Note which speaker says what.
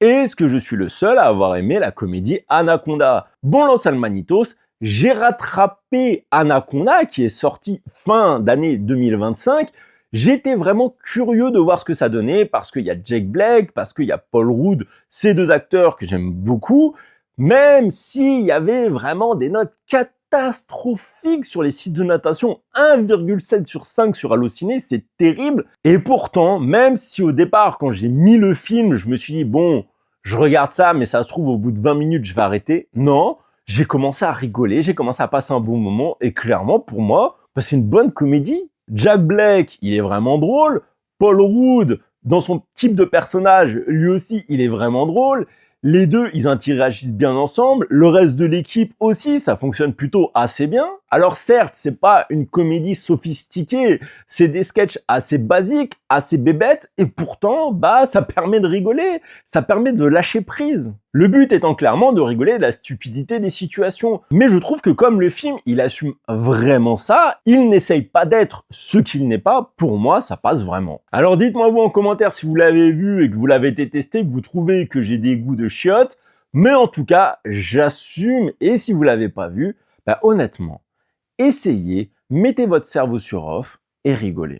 Speaker 1: Est-ce que je suis le seul à avoir aimé la comédie Anaconda? Bon, Los Almanitos, j'ai rattrapé Anaconda qui est sorti fin d'année 2025. J'étais vraiment curieux de voir ce que ça donnait parce qu'il y a Jack Black, parce qu'il y a Paul Rudd, ces deux acteurs que j'aime beaucoup, même s'il y avait vraiment des notes catastrophiques sur les sites de notation, 1,7 sur 5 sur Allociné, c'est terrible. Et pourtant, même si au départ, quand j'ai mis le film, je me suis dit, bon, je regarde ça, mais ça se trouve, au bout de 20 minutes, je vais arrêter. Non, j'ai commencé à rigoler, j'ai commencé à passer un bon moment, et clairement, pour moi, bah, c'est une bonne comédie. Jack Black, il est vraiment drôle. Paul Rudd, dans son type de personnage, lui aussi, il est vraiment drôle. Les deux, ils interagissent bien ensemble. Le reste de l'équipe aussi, ça fonctionne plutôt assez bien. Alors certes, c'est pas une comédie sophistiquée, c'est des sketchs assez basiques, assez bébêtes, et pourtant, bah, ça permet de rigoler, ça permet de lâcher prise. Le but étant clairement de rigoler de la stupidité des situations. Mais je trouve que comme le film, il assume vraiment ça, il n'essaye pas d'être ce qu'il n'est pas, pour moi, ça passe vraiment. Alors dites-moi vous en commentaire si vous l'avez vu et que vous l'avez été testé, que vous trouvez que j'ai des goûts de chiottes, mais en tout cas, j'assume, et si vous l'avez pas vu, bah honnêtement, essayez, mettez votre cerveau sur off et rigolez.